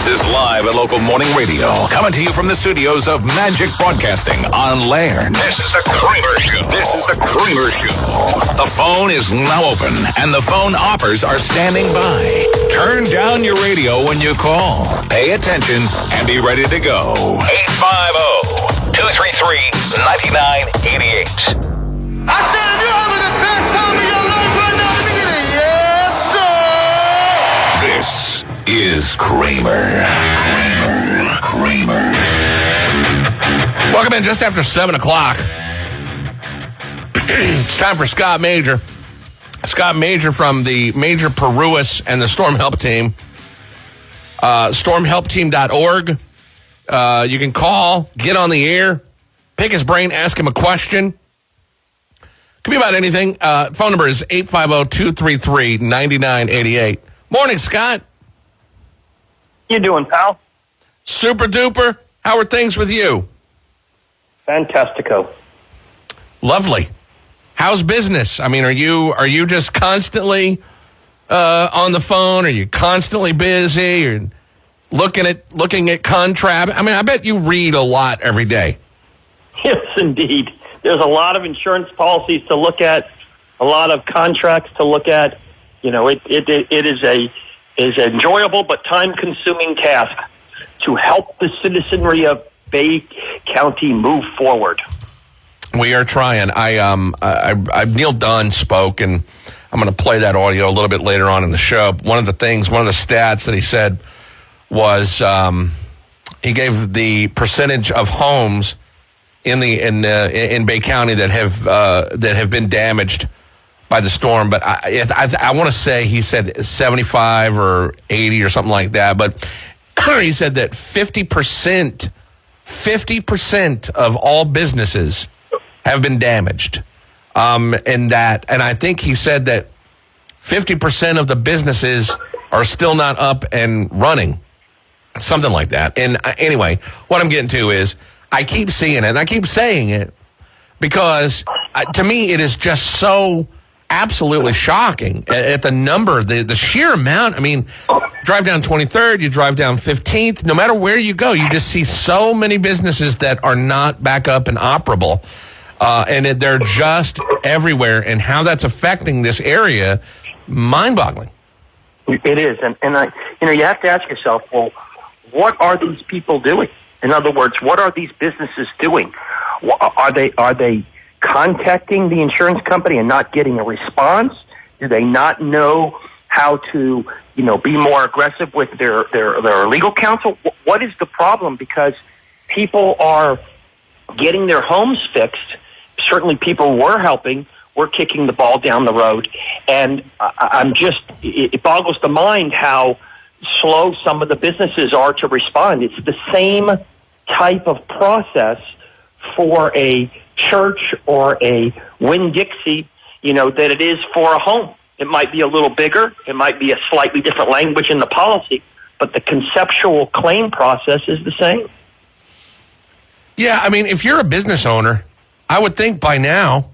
is live at local morning radio, coming to you from the studios of Magic Broadcasting on Laird. This is the Kramer Show. This is the Kramer Show. The phone is now open, and the phone operators are standing by. Turn down your radio when you call. Pay attention and be ready to go. 850-233-9988. I said, if you're having the best time of your life right now, nigga, yes, sir. This is Kramer. Kramer. Welcome in just after 7 o'clock. It's time for Scott Major. Scott Major from the Major Paruas and the Storm Help Team. Stormhelpteam.org. You can call, get on the air, pick his brain, ask him a question. Could be about anything. Phone number is 850-233-9988. Morning, Scott. You doing, pal? Super duper. How are things with you? Fantastico. Lovely. How's business? I mean, are you just constantly on the phone? Are you constantly busy? Or looking at contract? I mean, I bet you read a lot every day. Yes, indeed. There's a lot of insurance policies to look at, a lot of contracts to look at. You know, it is an enjoyable but time-consuming task to help the citizenry of Bay County move forward. We are trying. I Neil Dunn spoke, and I'm going to play that audio a little bit later on in the show. One of the stats that he said was he gave the percentage of homes in Bay County that have been damaged by the storm. But I want to say he said 75 or 80 or something like that. But he said that 50% of all businesses have been damaged. And I think he said that 50% of the businesses are still not up and running. Something like that. And anyway, what I'm getting to is I keep seeing it, and I keep saying it because to me it is just so absolutely shocking at the number, the sheer amount. I mean, drive down 23rd, you drive down 15th, no matter where you go, you just see so many businesses that are not back up and operable. And they're just everywhere, and how that's affecting this area, mind-boggling. It is, and you have to ask yourself, well, what are these people doing? In other words, what are these businesses doing? Are they contacting the insurance company and not getting a response? Do they not know how to, be more aggressive with their legal counsel? What is the problem? Because people are getting their homes fixed. Certainly people were helping. We're kicking the ball down the road. And it boggles the mind how slow some of the businesses are to respond. It's the same type of process for a church or a Winn-Dixie, that it is for a home. It might be a little bigger. It might be a slightly different language in the policy, but the conceptual claim process is the same. Yeah, I mean, if you're a business owner, I would think by now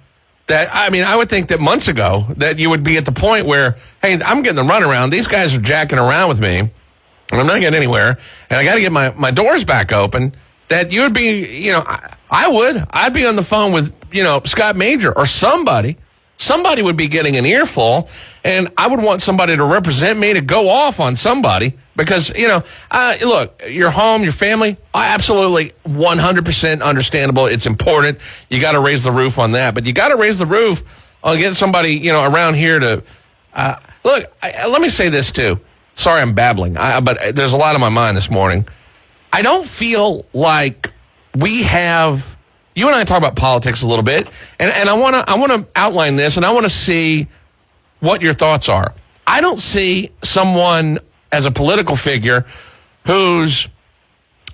I would think that months ago that you would be at the point where, hey, I'm getting the runaround. These guys are jacking around with me, and I'm not getting anywhere, and I got to get my doors back open. That you would be, I'd be on the phone with, Scott Major or somebody. Somebody would be getting an earful, and I would want somebody to represent me to go off on somebody because, look, your home, your family, absolutely 100% understandable. It's important. You got to raise the roof on that, but you got to raise the roof on getting somebody, around here to, look, let me say this too. Sorry, I'm babbling, but there's a lot on my mind this morning. I don't feel like we have. You and I talk about politics a little bit, and I want to outline this, and I want to see what your thoughts are. I don't see someone as a political figure who's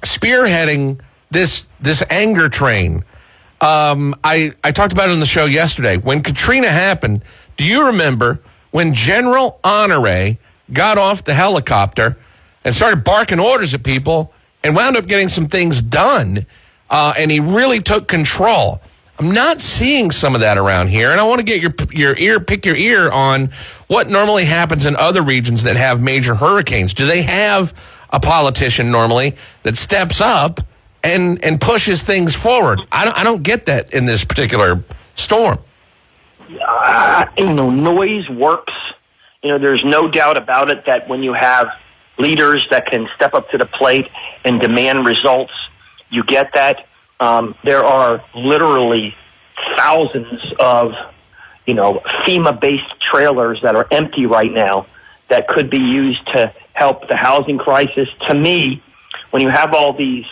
spearheading this anger train. I talked about it on the show yesterday. When Katrina happened, do you remember when General Honore got off the helicopter and started barking orders at people and wound up getting some things done, and he really took control? I'm not seeing some of that around here, and I want to get pick your ear on what normally happens in other regions that have major hurricanes. Do they have a politician normally that steps up and pushes things forward? I don't get that in this particular storm. Noise works. There's no doubt about it that when you have leaders that can step up to the plate and demand results, you get that. There are literally thousands of, FEMA-based trailers that are empty right now that could be used to help the housing crisis. To me, when you have all these,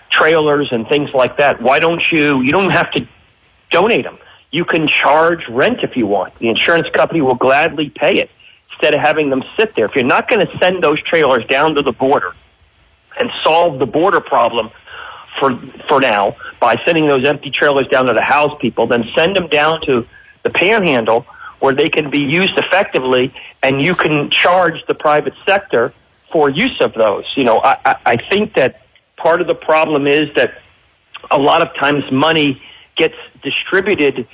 trailers and things like that, why don't you don't have to donate them. You can charge rent if you want. The insurance company will gladly pay it instead of having them sit there. If you're not going to send those trailers down to the border and solve the border problem for now by sending those empty trailers down to the house people, then send them down to the panhandle where they can be used effectively, and you can charge the private sector for use of those. I think that part of the problem is that a lot of times money gets distributed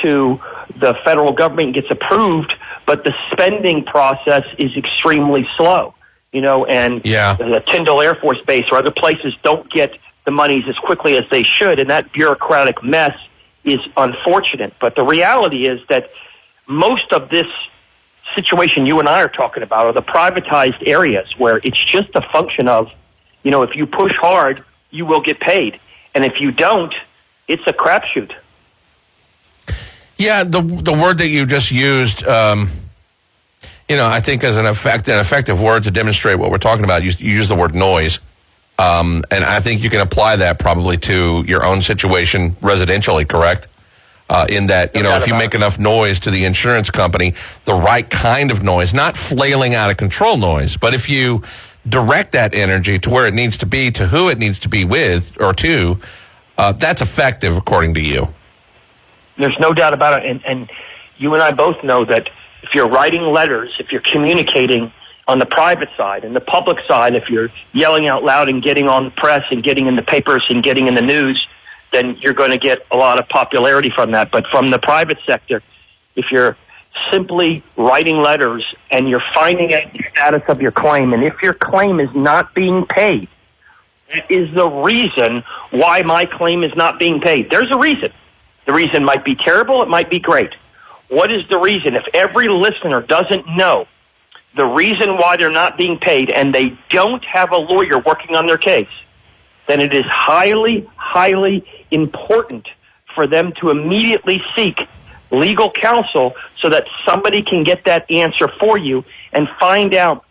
to the federal government, gets approved, but the spending process is extremely slow. The Tyndall Air Force Base or other places don't get the monies as quickly as they should, and that bureaucratic mess is unfortunate. But the reality is that most of this situation you and I are talking about are the privatized areas where it's just a function of, if you push hard, you will get paid. And if you don't, it's a crapshoot. Yeah, the word that you just used, I think as an effective word to demonstrate what we're talking about, you use the word noise. And I think you can apply that probably to your own situation residentially, correct? In that, if you make enough noise to the insurance company, the right kind of noise, not flailing out of control noise, but if you direct that energy to where it needs to be, to who it needs to be with or to, that's effective according to you. There's no doubt about it. And you and I both know that if you're writing letters, if you're communicating on the private side and the public side, if you're yelling out loud and getting on the press and getting in the papers and getting in the news, then you're going to get a lot of popularity from that. But from the private sector, if you're simply writing letters and you're finding out the status of your claim, and if your claim is not being paid, that is the reason why my claim is not being paid. There's a reason. The reason might be terrible, it might be great. What is the reason? If every listener doesn't know the reason why they're not being paid and they don't have a lawyer working on their case, then it is highly, highly important for them to immediately seek legal counsel so that somebody can get that answer for you and find out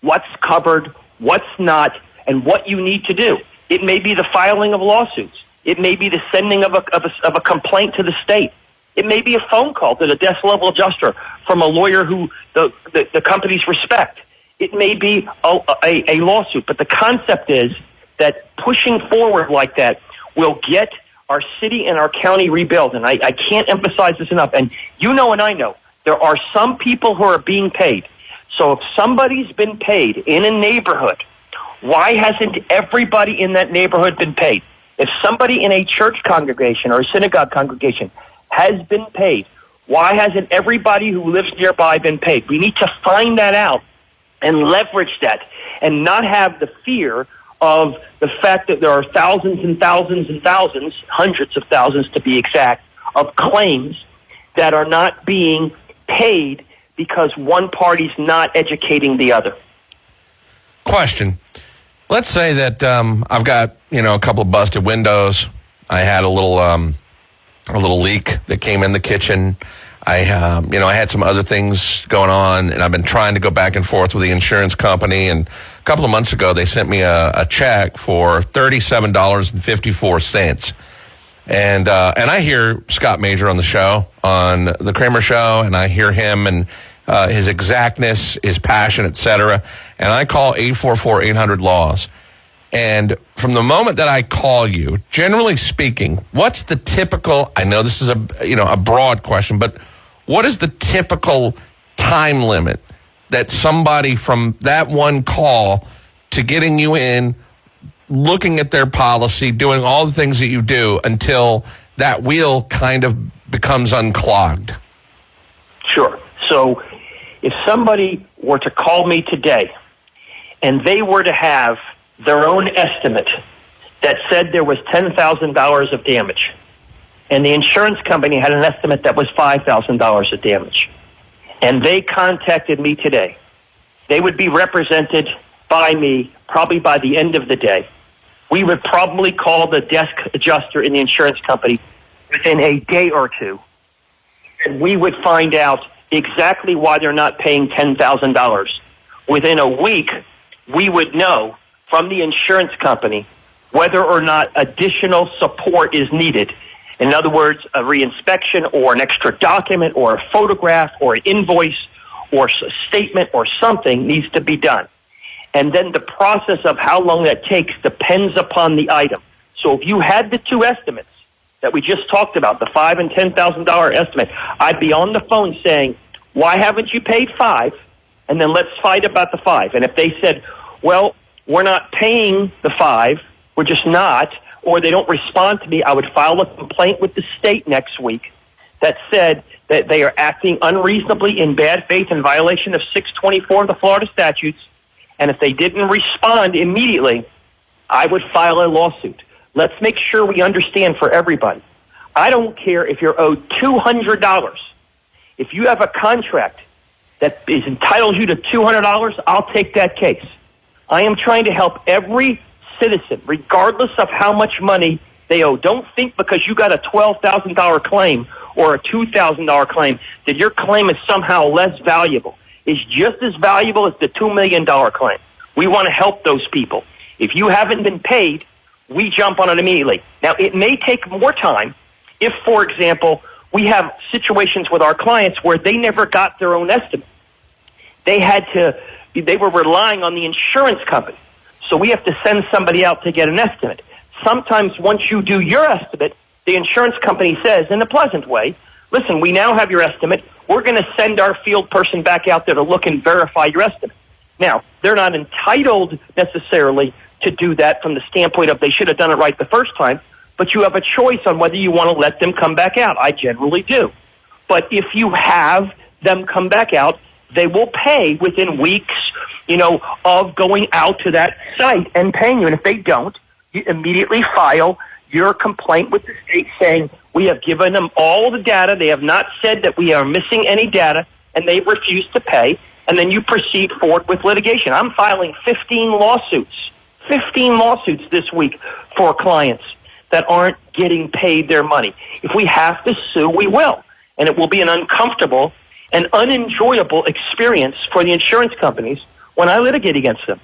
what's covered, what's not, and what you need to do. It may be the filing of lawsuits. It may be the sending of a complaint to the state. It may be a phone call to the desk level adjuster from a lawyer who the companies respect. It may be a lawsuit. But the concept is that pushing forward like that will get our city and our county rebuilt. And I can't emphasize this enough. And you know and I know there are some people who are being paid. So if somebody's been paid in a neighborhood, why hasn't everybody in that neighborhood been paid? If somebody in a church congregation or a synagogue congregation has been paid, why hasn't everybody who lives nearby been paid? We need to find that out and leverage that and not have the fear of the fact that there are thousands and thousands and thousands, hundreds of thousands to be exact, of claims that are not being paid because one party's not educating the other. Question. Let's say that I've got, a couple of busted windows. I had a little leak that came in the kitchen. I had some other things going on, and I've been trying to go back and forth with the insurance company. And a couple of months ago, they sent me a check for $37.54. And I hear Scott Major on the show, on the Kramer Show, and I hear him and his exactness, his passion, etc. And I call 844-800-LAWS. And from the moment that I call you, generally speaking, what's the typical, I know this is a broad question, but what is the typical time limit that somebody from that one call to getting you in, looking at their policy, doing all the things that you do until that wheel kind of becomes unclogged? Sure. So if somebody were to call me today and they were to have their own estimate that said there was $10,000 of damage, and the insurance company had an estimate that was $5,000 of damage, and they contacted me today, they would be represented by me probably by the end of the day. We would probably call the desk adjuster in the insurance company within a day or two, and we would find out exactly why they're not paying $10,000. Within a week, we would know from the insurance company whether or not additional support is needed. In other words, a reinspection or an extra document or a photograph or an invoice or a statement or something needs to be done. And then the process of how long that takes depends upon the item. So if you had the two estimates that we just talked about, the $5,000 and $10,000 estimate, I'd be on the phone saying, why haven't you paid $5,000? And then let's fight about the $5,000. And if they said, well, we're not paying the $5,000, we're just not, or they don't respond to me, I would file a complaint with the state next week that said that they are acting unreasonably in bad faith in violation of 624 of the Florida statutes. And if they didn't respond immediately, I would file a lawsuit. Let's make sure we understand for everybody. I don't care if you're owed $200. If you have a contract that is entitles you to $200, I'll take that case. I am trying to help every citizen, regardless of how much money they owe. Don't think because you got a $12,000 claim or a $2,000 claim that your claim is somehow less valuable. It's just as valuable as the $2 million claim. We want to help those people. If you haven't been paid, we jump on it immediately. Now, it may take more time if, for example, we have situations with our clients where they never got their own estimate. They were relying on the insurance company. So we have to send somebody out to get an estimate. Sometimes once you do your estimate, the insurance company says, in a pleasant way, listen, we now have your estimate. We're going to send our field person back out there to look and verify your estimate. Now, they're not entitled necessarily to do that from the standpoint of they should have done it right the first time, but you have a choice on whether you want to let them come back out. I generally do. But if you have them come back out, they will pay within weeks, of going out to that site and paying you. And if they don't, you immediately file your complaint with the state saying, we have given them all the data. They have not said that we are missing any data, and they refuse to pay. And then you proceed forward with litigation. I'm filing 15 lawsuits this week for clients that aren't getting paid their money. If we have to sue, we will. And it will be an uncomfortable and unenjoyable experience for the insurance companies when I litigate against them.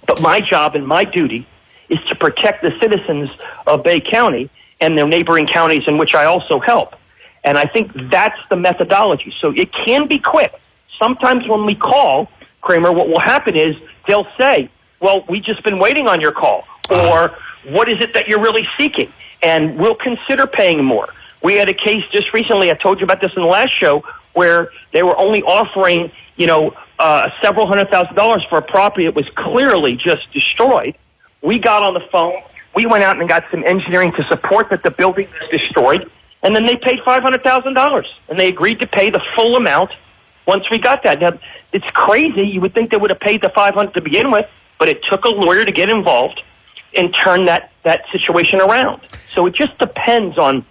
But my job and my duty is to protect the citizens of Bay County and their neighboring counties in which I also help. And I think that's the methodology. So it can be quick. Sometimes when we call, Kramer, what will happen is they'll say, well, we've just been waiting on your call. Or what is it that you're really seeking? And we'll consider paying more. We had a case just recently, I told you about this in the last show, where they were only offering, several $100,000 for a property that was clearly just destroyed. We got on the phone. We went out and got some engineering to support that the building was destroyed. And then they paid $500,000. And they agreed to pay the full amount once we got that. Now, it's crazy. You would think they would have paid the $500,000 to begin with, but it took a lawyer to get involved and turn that situation around. So it just depends on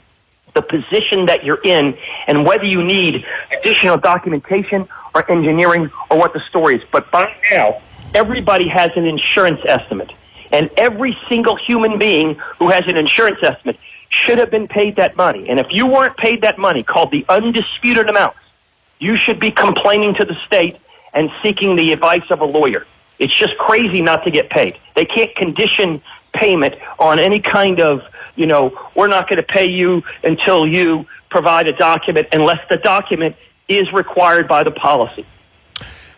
the position that you're in and whether you need additional documentation or engineering or what the story is. But by now, everybody has an insurance estimate. And every single human being who has an insurance estimate should have been paid that money. And if you weren't paid that money, called the undisputed amount, you should be complaining to the state and seeking the advice of a lawyer. It's just crazy not to get paid. They can't condition payment on any kind of, we're not going to pay you until you provide a document unless the document is required by the policy.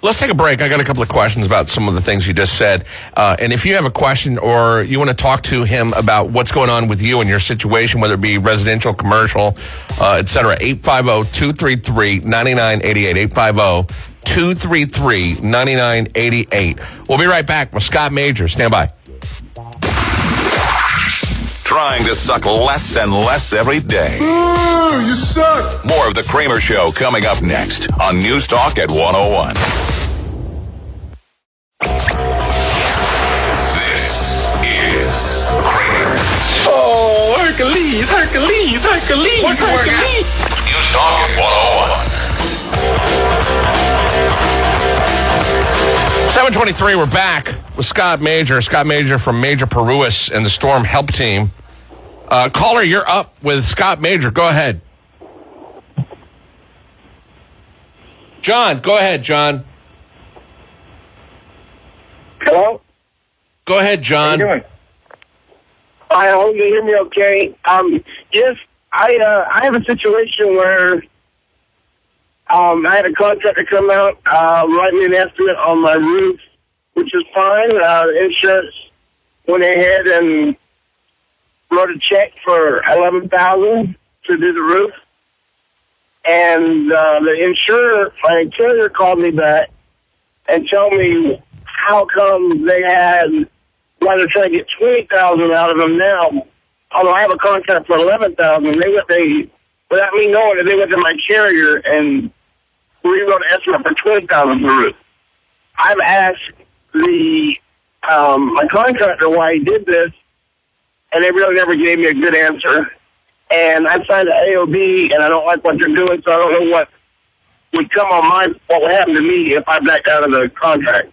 Let's take a break. I got a couple of questions about some of the things you just said. And if you have a question or you want to talk to him about what's going on with you and your situation, whether it be residential, commercial, et cetera, 850-233-9988, 850-233-9988. We'll be right back with Scott Major. Stand by. trying to suck less and less every day. Ooh, you suck. More of The Kramer Show coming up next on NewsTalk at 101. This is Kramer. Oh, Hercules. What's the word? NewsTalk at 101. 7:23, we're back with Scott Major from Major Paruas and the Storm Help Team. Caller, you're up with Scott Major. Go ahead. John, go ahead, John. Hello? Go ahead, John. How you doing? I hope you hear me okay. Yes, I have a situation where I had a contractor come out, write me an estimate on my roof, which is fine. Insurance went ahead and wrote a check for $11,000 to do the roof. And the insurer, my carrier, called me back and told me how come they had why they're trying to get $20,000 out of them now. Although I have a contract for $11,000, without me knowing it, they went to my carrier and rewrote an estimate for $20,000 for the roof. I've asked my contractor why he did this, and they really never gave me a good answer. And I signed an AOB, and I don't like what they're doing, so I don't know what would what would happen to me if I backed out of the contract.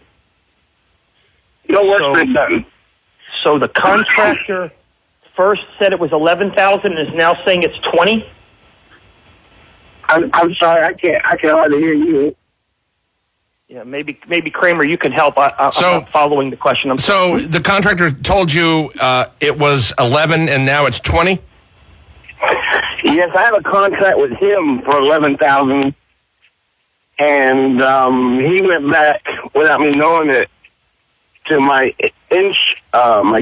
No work's been done. So the contractor first said it was $11,000 and is now saying it's $20,000? I'm sorry, I can't hardly hear you. Yeah, maybe Kramer, you can help. I'm not following the question. So the contractor told you it was 11 and now it's 20? Yes, I have a contract with him for $11,000, and he went back without me knowing it to my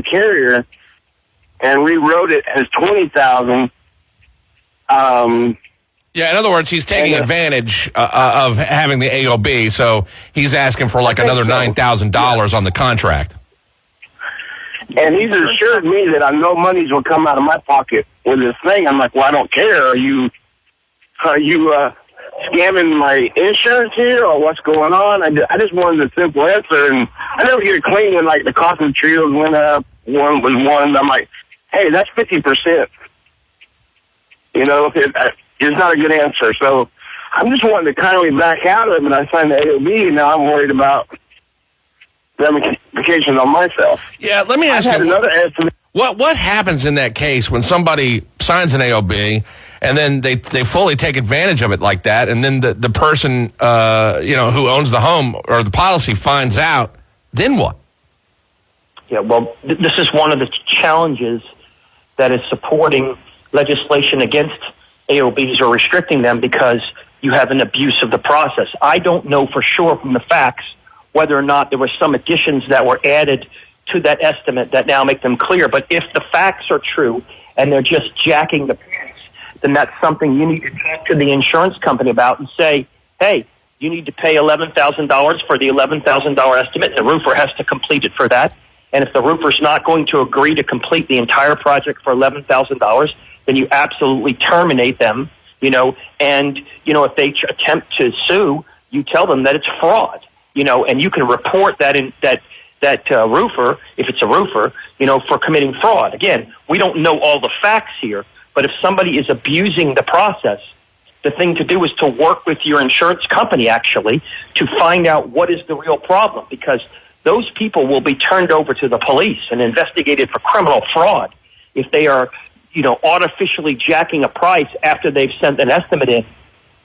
carrier and rewrote it as $20,000. Yeah, in other words, he's taking advantage of having the AOB, so he's asking for like another $9,000 on the contract. And he's assured me that I know monies will come out of my pocket with this thing. I'm like, well, I don't care. Are you scamming my insurance here, or what's going on? I just wanted a simple answer, and I never get it clean when like the cost of trios went up. One was one. I'm like, hey, that's 50%. You know, it's not a good answer. So I'm just wanting to kindly back out of it, and I signed the AOB, and now I'm worried about ramifications on myself. Yeah, let me ask you. Another estimate. What happens in that case when somebody signs an AOB and then they fully take advantage of it like that, and then the person who owns the home or the policy finds out, then what? Yeah, well, this is one of the challenges that is supporting legislation against AOBs or restricting them, because you have an abuse of the process. I don't know for sure from the facts whether or not there were some additions that were added to that estimate that now make them clear. But if the facts are true and they're just jacking the price, then that's something you need to talk to the insurance company about and say, hey, you need to pay $11,000 for the $11,000 estimate. The roofer has to complete it for that. And if the roofer's not going to agree to complete the entire project for $11,000, then you absolutely terminate them, and, if they attempt to sue, you tell them that it's fraud, and you can report that roofer, if it's a roofer, for committing fraud. Again, we don't know all the facts here, but if somebody is abusing the process, the thing to do is to work with your insurance company, actually, to find out what is the real problem, because those people will be turned over to the police and investigated for criminal fraud if they are, artificially jacking a price after they've sent an estimate in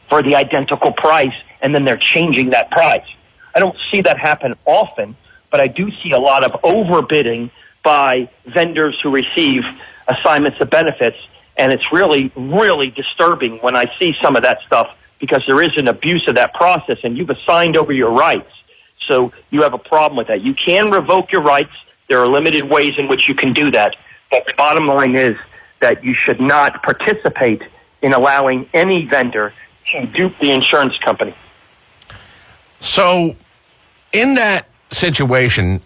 for the identical price, and then they're changing that price. I don't see that happen often, but I do see a lot of overbidding by vendors who receive assignments of benefits, and it's really, really disturbing when I see some of that stuff, because there is an abuse of that process, and you've assigned over your rights. So you have a problem with that. You can revoke your rights. There are limited ways in which you can do that. But the bottom line is that you should not participate in allowing any vendor to dupe the insurance company. So in that situation,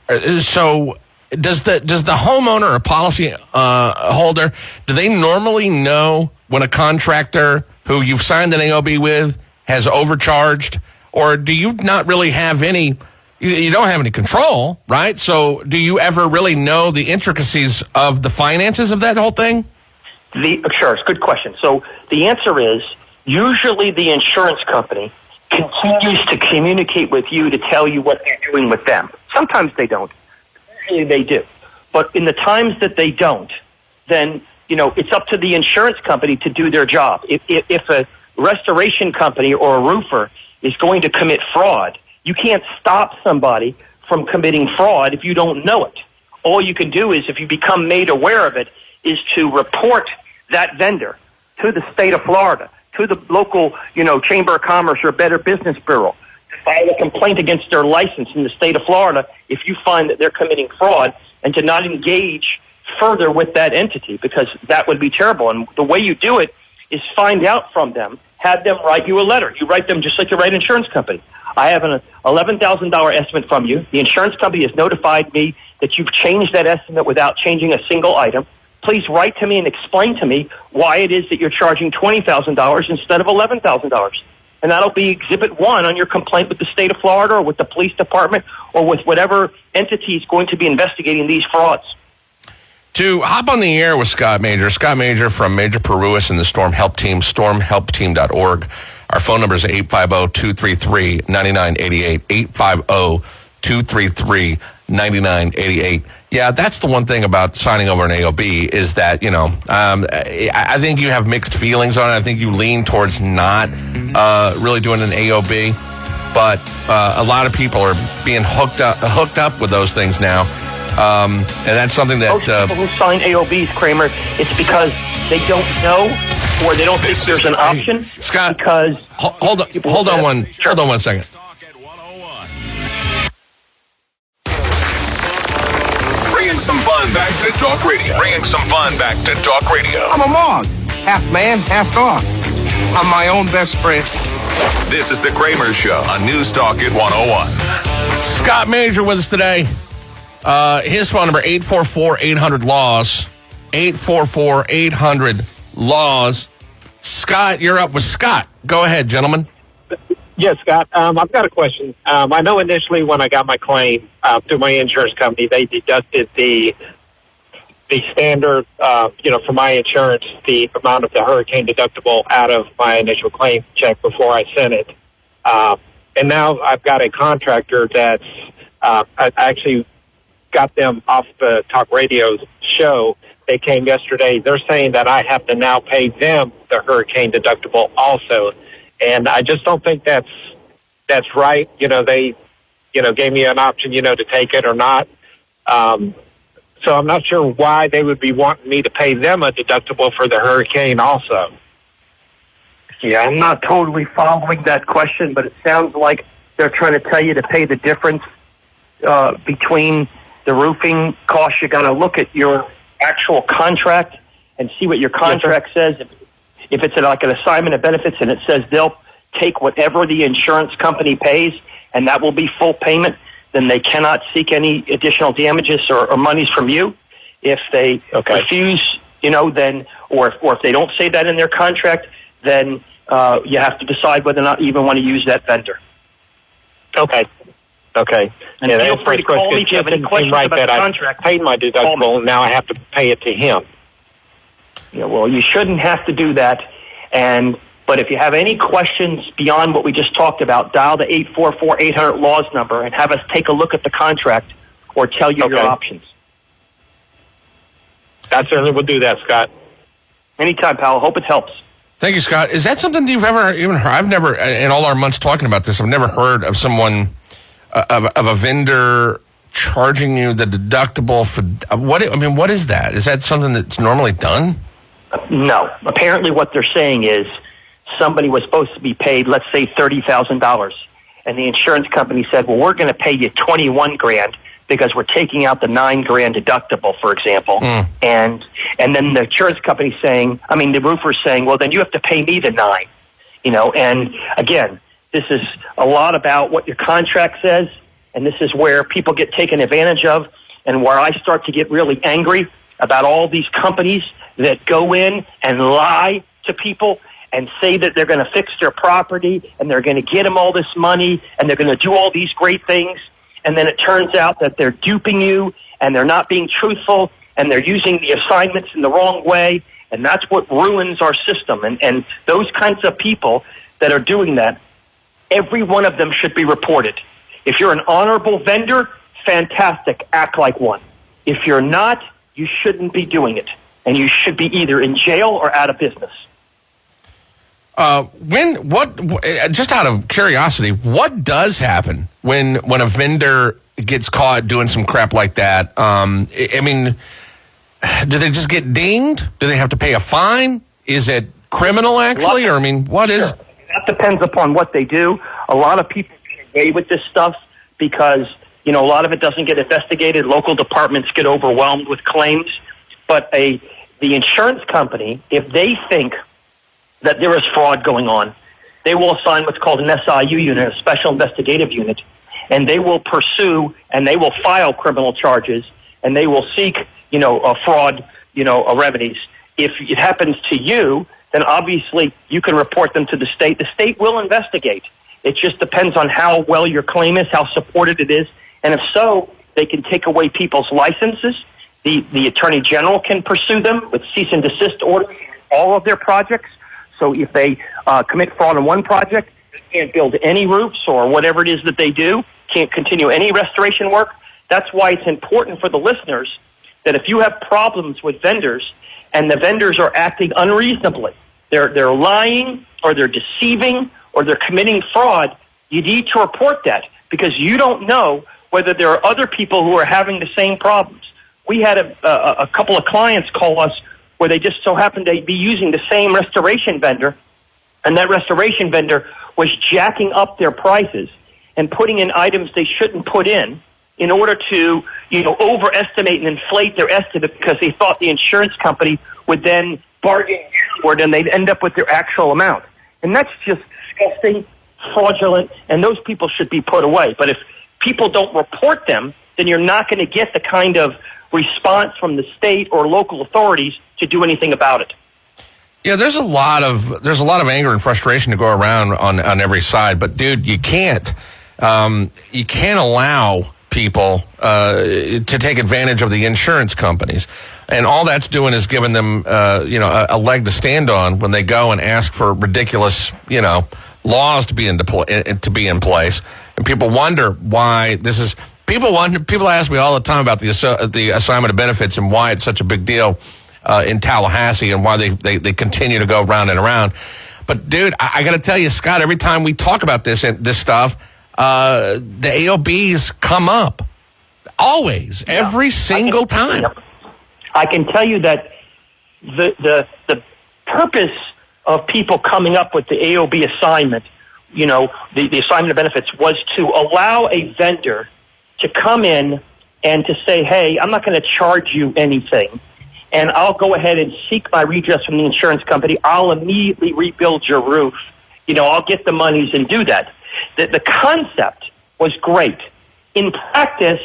does the homeowner or policy holder, do they normally know when a contractor who you've signed an AOB with has overcharged, or do you not really have any? You don't have any control, right? So do you ever really know the intricacies of the finances of that whole thing? Sure, it's a good question. So the answer is usually the insurance company continues to communicate with you to tell you what they're doing with them. Sometimes they don't. Usually they do. But in the times that they don't, then, it's up to the insurance company to do their job. If a restoration company or a roofer is going to commit fraud, you can't stop somebody from committing fraud if you don't know it. All you can do is, if you become made aware of it, is to report that vendor to the state of Florida, to the local, Chamber of Commerce or Better Business Bureau, to file a complaint against their license in the state of Florida if you find that they're committing fraud, and to not engage further with that entity, because that would be terrible. And the way you do it is find out from them, have them write you a letter. You write them just like you write an insurance company. I have an $11,000 estimate from you. The insurance company has notified me that you've changed that estimate without changing a single item. Please write to me and explain to me why it is that you're charging $20,000 instead of $11,000. And that'll be Exhibit 1 on your complaint with the state of Florida or with the police department or with whatever entity is going to be investigating these frauds. To hop on the air with Scott Major from Major Paruas and the Storm Help Team, stormhelpteam.org. Our phone number is 850-233-9988, 850-233-9988. Yeah, that's the one thing about signing over an AOB is that, I think you have mixed feelings on it. I think you lean towards not really doing an AOB, but a lot of people are being hooked up with those things now. And that's something that... Most people who sign AOBs, Kramer, it's because they don't know or they don't think there's an option. Scott, because hold on one second. Bringing some fun back to talk radio. I'm a Mog. Half man, half dog. I'm my own best friend. This is the Kramer Show on NewsTalk at 101. Scott Major with us today. His phone number, 844-800-LAWS. 844-800-LAWS. Scott, you're up with Scott. Go ahead, gentlemen. Yes, Scott. I've got a question. I know initially when I got my claim through my insurance company, they deducted the standard, for my insurance, the amount of the hurricane deductible out of my initial claim check before I sent it. And now I've got a contractor that's I actually got them off the talk radio show. They came yesterday. They're saying that I have to now pay them the hurricane deductible also. And I just don't think that's right. They, gave me an option, to take it or not. So I'm not sure why they would be wanting me to pay them a deductible for the hurricane also. Yeah, I'm not totally following that question, but it sounds like they're trying to tell you to pay the difference between the roofing costs. You got to look at your actual contract and see what your contract says. If it's like an assignment of benefits and it says they'll take whatever the insurance company pays and that will be full payment, then they cannot seek any additional damages or monies from you. If they refuse, then, or if they don't say that in their contract, then you have to decide whether or not you even want to use that vendor. Okay. And feel free to call me if you have any questions about the contract. I paid my deductible, and now I have to pay it to him. Yeah, well, you shouldn't have to do that. But if you have any questions beyond what we just talked about, dial the 844-800-LAWS number and have us take a look at the contract or tell you your options. I certainly will do that, Scott. Anytime, pal. Hope it helps. Thank you, Scott. Is that something you've ever even heard? I've never, in all our months talking about this, I've never heard of someone, of a vendor charging you the deductible for what? I mean, what is that? Is that something that's normally done? No. Apparently, what they're saying is somebody was supposed to be paid, let's say, $30,000, and the insurance company said, "Well, we're going to pay you $21,000 because we're taking out the $9,000 deductible, for example." And then the insurance company saying, the roofer's saying, "Well, then you have to pay me the $9,000." And again, this is a lot about what your contract says, and this is where people get taken advantage of. and where I start to get really angry about all these companies that go in and lie to people and say that they're going to fix their property and they're going to get them all this money and they're going to do all these great things. And then it turns out that they're duping you and they're not being truthful and they're using the assignments in the wrong way. And that's what ruins our system. And those kinds of people that are doing that, every one of them should be reported. If you're an honorable vendor, fantastic, act like one. If you're not, you shouldn't be doing it. And you should be either in jail or out of business. Just out of curiosity, what does happen when a vendor gets caught doing some crap like that? I mean, do they just get dinged? Do they have to pay a fine? Is it criminal, actually? Or, I mean, what is... Sure. That depends upon what they do. A lot of people get away with this stuff because, a lot of it doesn't get investigated. Local departments get overwhelmed with claims. But the insurance company, if they think that there is fraud going on, they will assign what's called an SIU unit, a special investigative unit, and they will pursue and they will file criminal charges and they will seek, a fraud, remedies. If it happens to you, then obviously you can report them to the state. The state will investigate. It just depends on how well your claim is, how supported it is, and if so, they can take away people's licenses. The Attorney General can pursue them with cease and desist orders for all of their projects. So if they commit fraud on one project, they can't build any roofs or whatever it is that they do, can't continue any restoration work. That's why it's important for the listeners that if you have problems with vendors and the vendors are acting unreasonably, they're lying or they're deceiving or they're committing fraud, you need to report that because you don't know whether there are other people who are having the same problems. We had a couple of clients call us where they just so happened to be using the same restoration vendor, and that restoration vendor was jacking up their prices and putting in items they shouldn't put in order to, overestimate and inflate their estimate because they thought the insurance company would then bargain downward and they'd end up with their actual amount. And that's just disgusting, fraudulent, and those people should be put away. But if people don't report them, then you're not going to get the kind of response from the state or local authorities to do anything about it. Yeah, there's a lot of anger and frustration to go around on every side, but dude, you can't allow people to take advantage of the insurance companies, and all that's doing is giving them a leg to stand on when they go and ask for ridiculous laws to be in place, and people wonder why this is. People ask me all the time about the assignment of benefits and why it's such a big deal in Tallahassee and why they continue to go round and around. But dude, I got to tell you, Scott, every time we talk about this stuff, the AOBs come up always, every single time. I can tell you that the purpose of people coming up with the AOB assignment, the assignment of benefits, was to allow a vendor to come in and to say, hey, I'm not going to charge you anything, and I'll go ahead and seek my redress from the insurance company. I'll immediately rebuild your roof. I'll get the monies and do that. The concept was great. In practice,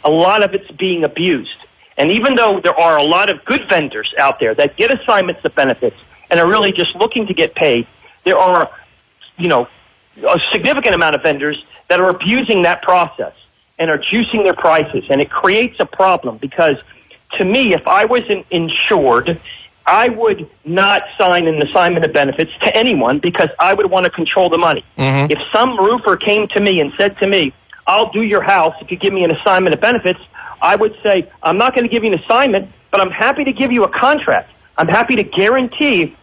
a lot of it's being abused. And even though there are a lot of good vendors out there that get assignments of benefits and are really just looking to get paid, there are, a significant amount of vendors that are abusing that process and are juicing their prices. And it creates a problem because, to me, if I wasn't insured, I would not sign an assignment of benefits to anyone because I would want to control the money. Mm-hmm. If some roofer came to me and said to me, I'll do your house if you give me an assignment of benefits, I would say, I'm not going to give you an assignment, but I'm happy to give you a contract. I'm happy to guarantee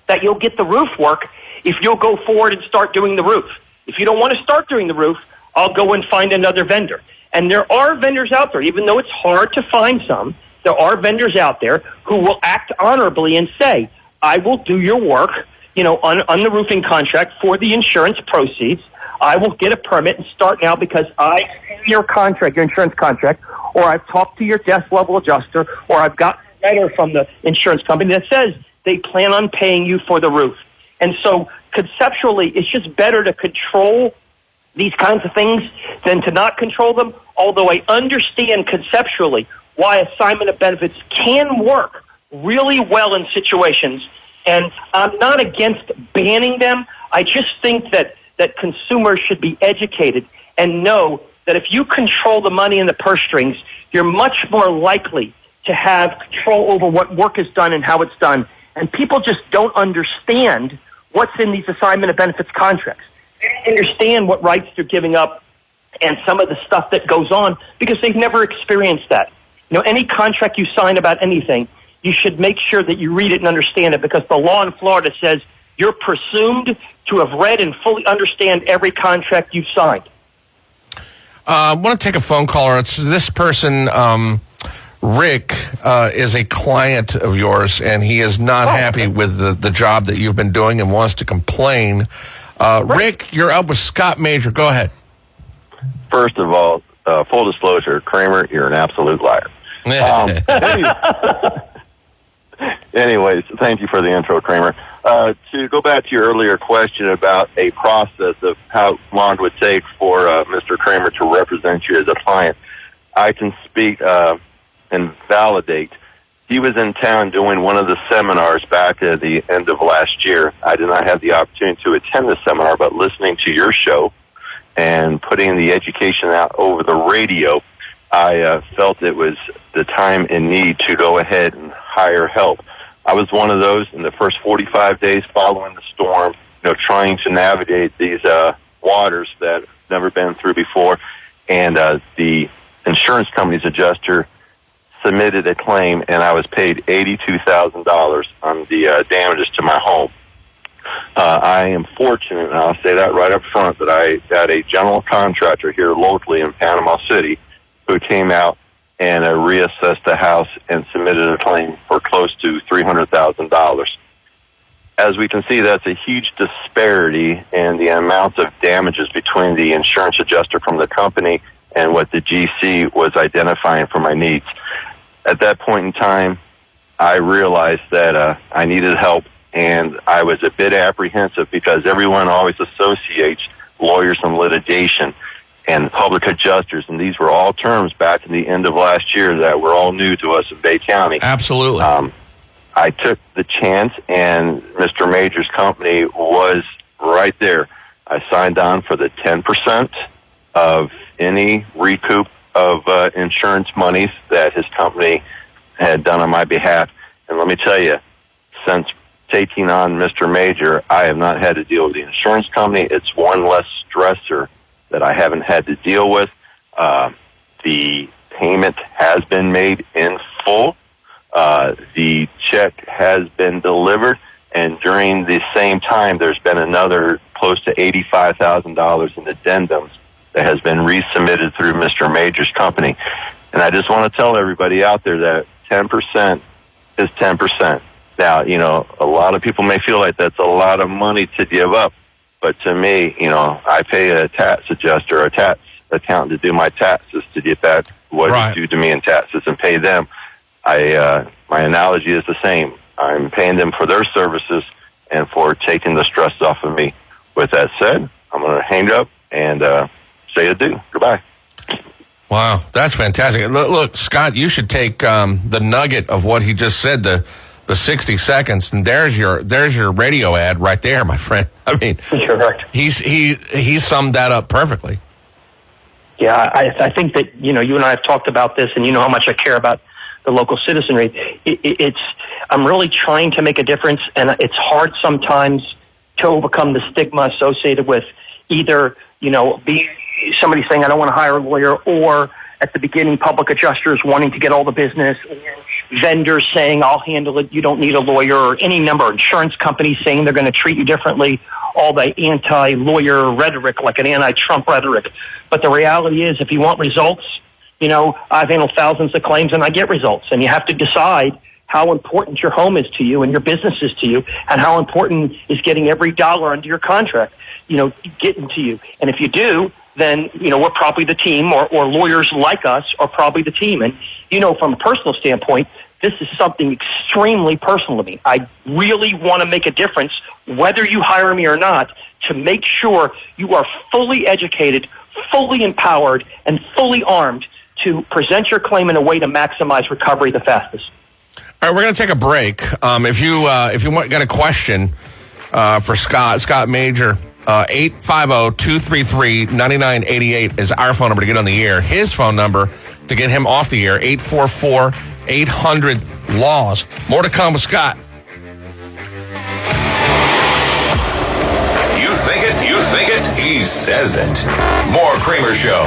that you'll get the roof work if you'll go forward and start doing the roof. If you don't want to start doing the roof, I'll go and find another vendor. And there are vendors out there, even though it's hard to find some, there are vendors out there who will act honorably and say, I will do your work, on the roofing contract for the insurance proceeds. I will get a permit and start now because I see your contract, your insurance contract, or I've talked to your desk level adjuster, or I've got a letter from the insurance company that says they plan on paying you for the roof. And so conceptually, it's just better to control these kinds of things than to not control them, although I understand conceptually why assignment of benefits can work really well in situations. And I'm not against banning them. I just think that consumers should be educated and know that if you control the money and the purse strings, you're much more likely to have control over what work is done and how it's done. And people just don't understand what's in these assignment of benefits contracts. They don't understand what rights they're giving up and some of the stuff that goes on because they've never experienced that. Any contract you sign about anything, you should make sure that you read it and understand it, because the law in Florida says you're presumed to have read and fully understand every contract you've signed. I want to take a phone caller. It's this person, Rick, is a client of yours, and he is not happy with the job that you've been doing and wants to complain. Rick, you're up with Scott Major. Go ahead. First of all, full disclosure, Kramer, you're an absolute liar. Anyways, thank you for the intro, Kramer. To go back to your earlier question about a process of how long it would take for Mr. Kramer to represent you as a client, I can speak and validate. He was in town doing one of the seminars back at the end of last year. I did not have the opportunity to attend the seminar, but listening to your show and putting the education out over the radio, I felt it was the time and need to go ahead and hire help. I was one of those in the first 45 days following the storm, trying to navigate these waters that I've never been through before. And the insurance company's adjuster submitted a claim, and I was paid $82,000 on the damages to my home. I am fortunate, and I'll say that right up front, that I got a general contractor here locally in Panama City who came out and reassessed the house and submitted a claim for close to $300,000. As we can see, that's a huge disparity in the amount of damages between the insurance adjuster from the company and what the GC was identifying for my needs. At that point in time, I realized that I needed help, and I was a bit apprehensive because everyone always associates lawyers and litigation and public adjusters, and these were all terms back in the end of last year that were all new to us in Bay County. Absolutely. I took the chance, and Mr. Major's company was right there. I signed on for the 10% of any recoup of insurance monies that his company had done on my behalf. And let me tell you, since taking on Mr. Major, I have not had to deal with the insurance company. It's one less stressor that I haven't had to deal with. The payment has been made in full. The check has been delivered, and during the same time, there's been another close to $85,000 in addendums that has been resubmitted through Mr. Major's company. And I just want to tell everybody out there that 10% is 10%. Now, a lot of people may feel like that's a lot of money to give up. But to me, I pay a tax adjuster or a tax accountant to do my taxes to get back what is due to me in taxes and pay them. My analogy is the same. I'm paying them for their services and for taking the stress off of me. With that said, I'm going to hang up and say adieu. Goodbye. Wow, that's fantastic. Look, Scott, you should take the nugget of what he just said, the 60 seconds, and there's your radio ad right there, my friend. I mean, correct. He summed that up perfectly. Yeah, I think that you and I have talked about this, and you know how much I care about the local citizenry. I'm really trying to make a difference, and it's hard sometimes to overcome the stigma associated with either somebody saying I don't want to hire a lawyer, or at the beginning public adjusters wanting to get all the business, or vendors saying I'll handle it, you don't need a lawyer, or any number of insurance companies saying they're going to treat you differently, all the anti-lawyer rhetoric, like an anti-Trump rhetoric. But the reality is, if you want results, I've handled thousands of claims and I get results, and you have to decide how important your home is to you and your business is to you, and how important is getting every dollar under your contract, getting to you. And if you do, then, we're probably the team, or lawyers like us are probably the team. And, from a personal standpoint, this is something extremely personal to me. I really want to make a difference, whether you hire me or not, to make sure you are fully educated, fully empowered, and fully armed to present your claim in a way to maximize recovery the fastest. All right, we're going to take a break. If you got a question for Scott Major, 850-233-9988 is our phone number to get on the air. His phone number to get him off the air, 844-800-LAWS. More to come with Scott. You think it, he says it. More Kramer Show,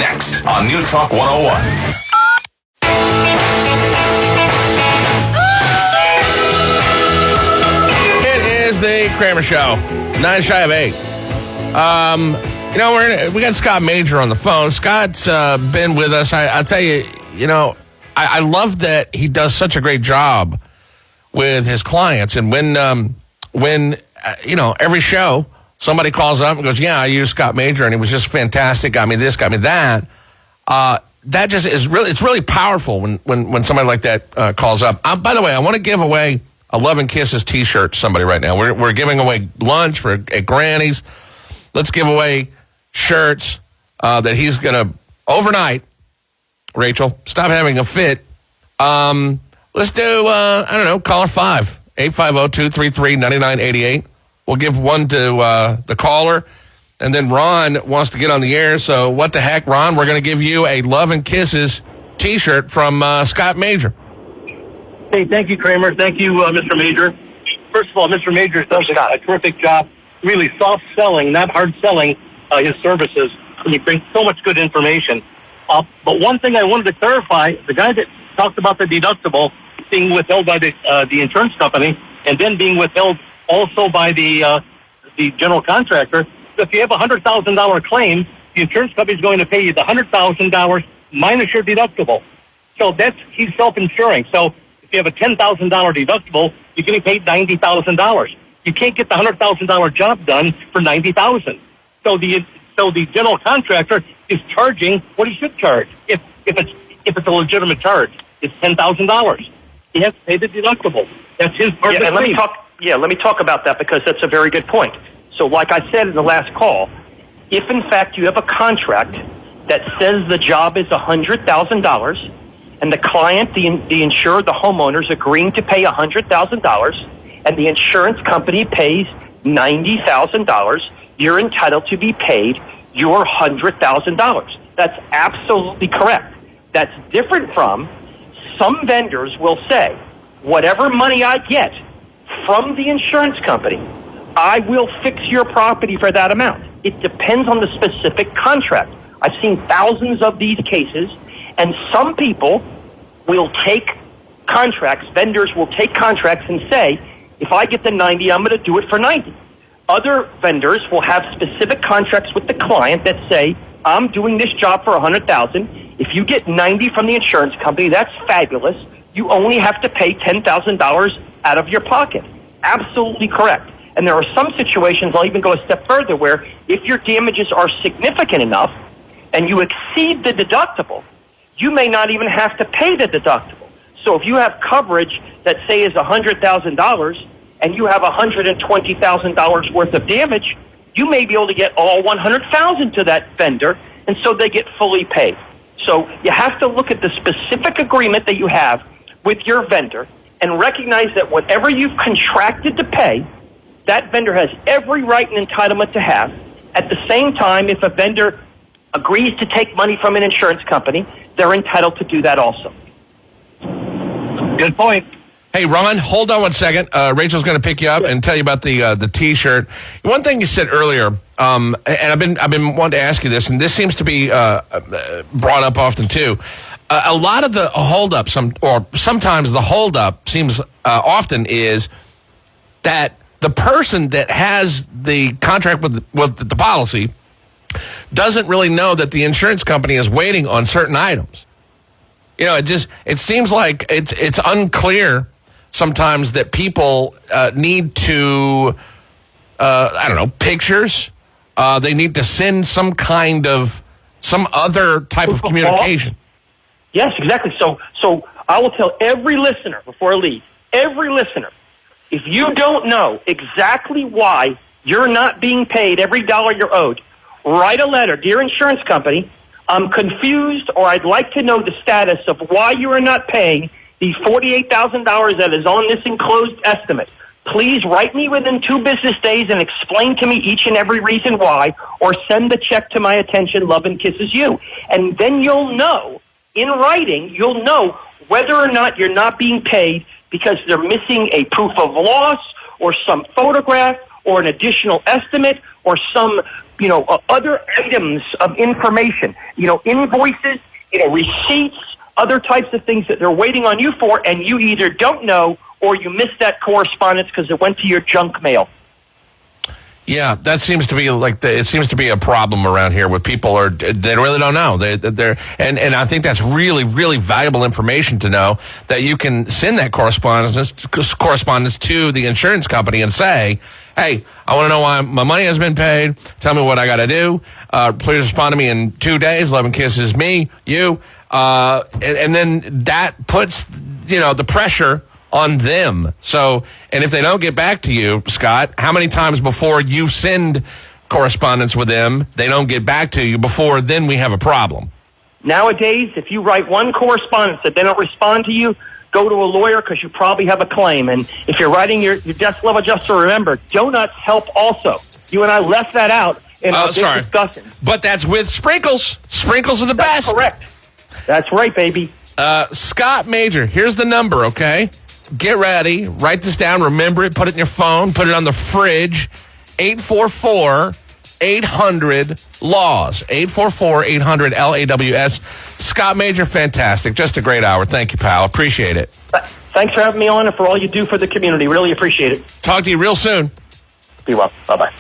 next on NewsTalk 101. The Kramer Show, 9 shy of 8. We got Scott Major on the phone. Scott's been with us. I tell you, I love that he does such a great job with his clients. And when every show somebody calls up and goes, "Yeah, I use Scott Major, and it was just fantastic. Got me this, got me that." That just is really, it's really powerful when somebody like that calls up. By the way, I want to give away a Love and Kisses T-shirt to somebody right now. We're giving away lunch at Granny's. Let's give away shirts that he's going to, overnight, Rachel, stop having a fit. Let's do, caller 5, 850-233-9988. We'll give one to the caller. And then Ron wants to get on the air. So what the heck, Ron? We're going to give you a Love and Kisses T-shirt from Scott Major. Hey, thank you, Kramer. Thank you, Mr. Major. First of all, Mr. Major does a terrific job, really soft selling, not hard selling his services. And he brings so much good information. But one thing I wanted to clarify, the guy that talked about the deductible being withheld by the insurance company and then being withheld also by the general contractor, if you have a $100,000 claim, the insurance company is going to pay you the $100,000 minus your deductible. So he's self-insuring. So if you have a $10,000 deductible, you're getting paid $90,000. You can't get the $100,000 job done for $90,000. So the general contractor is charging what he should charge. If it's a legitimate charge, it's $10,000. He has to pay the deductible. That's his part of the claim. Let me talk about that, because that's a very good point. So like I said in the last call, if in fact you have a contract that says the job is $100,000 and the client, the insured, the homeowner is agreeing to pay $100,000 and the insurance company pays $90,000, you're entitled to be paid your $100,000. That's absolutely correct. That's different from some vendors will say, whatever money I get from the insurance company, I will fix your property for that amount. It depends on the specific contract. I've seen thousands of these cases, and some people will take contracts, vendors will take contracts and say, if I get the 90, I'm going to do it for 90. Other vendors will have specific contracts with the client that say, I'm doing this job for $100,000. If you get 90 from the insurance company, that's fabulous. You only have to pay $10,000 out of your pocket. Absolutely correct. And there are some situations, I'll even go a step further, where if your damages are significant enough and you exceed the deductible, you may not even have to pay the deductible. So if you have coverage that, say, is $100,000 and you have $120,000 worth of damage, you may be able to get all $100,000 to that vendor, and so they get fully paid. So you have to look at the specific agreement that you have with your vendor and recognize that whatever you've contracted to pay, that vendor has every right and entitlement to have. At the same time, if a vendor agrees to take money from an insurance company, they're entitled to do that also. Good point. Hey, Ron, hold on one second. Rachel's going to pick you up and tell you about the T-shirt. One thing you said earlier, and I've been wanting to ask you this, and this seems to be brought up often too. A lot of the holdup, sometimes the holdup seems often is that the person that has the contract with the policy doesn't really know that the insurance company is waiting on certain items. You know, it seems like it's unclear sometimes that people need to, pictures. They need to send some other type of communication. Yes, exactly. So I will tell every listener before I leave, every listener, if you don't know exactly why you're not being paid every dollar you're owed, write a letter. Dear insurance company, I'm confused, or I'd like to know the status of why you are not paying the $48,000 that is on this enclosed estimate. Please write me within 2 business days and explain to me each and every reason why, or send the check to my attention. Love and kisses, you. And then you'll know, in writing, you'll know whether or not you're not being paid because they're missing a proof of loss or some photograph or an additional estimate or some, other items of information, invoices, receipts, other types of things that they're waiting on you for, and you either don't know or you missed that correspondence because it went to your junk mail. Yeah, that seems to be it seems to be a problem around here with people they really don't know. And I think that's really, really valuable information to know, that you can send that correspondence to the insurance company and say, hey, I want to know why my money has been paid. Tell me what I got to do. Please respond to me in 2 days. Love and kisses, me, you. And then that puts, the pressure on them. So, and if they don't get back to you, Scott, how many times before you send correspondence with them, they don't get back to you before then we have a problem? Nowadays, if you write one correspondence that they don't respond to you, go to a lawyer because you probably have a claim. And if you're writing your desk level adjuster, remember, donuts help also. You and I left that out in our discussion. But that's with sprinkles. Sprinkles are the best. Correct. That's right, baby. Scott Major, here's the number, okay? Get ready. Write this down. Remember it. Put it in your phone. Put it on the fridge. 844-800-LAWS. 844-800-LAWS. Scott Major, fantastic. Just a great hour. Thank you, pal. Appreciate it. Thanks for having me on and for all you do for the community. Really appreciate it. Talk to you real soon. Be well. Bye-bye.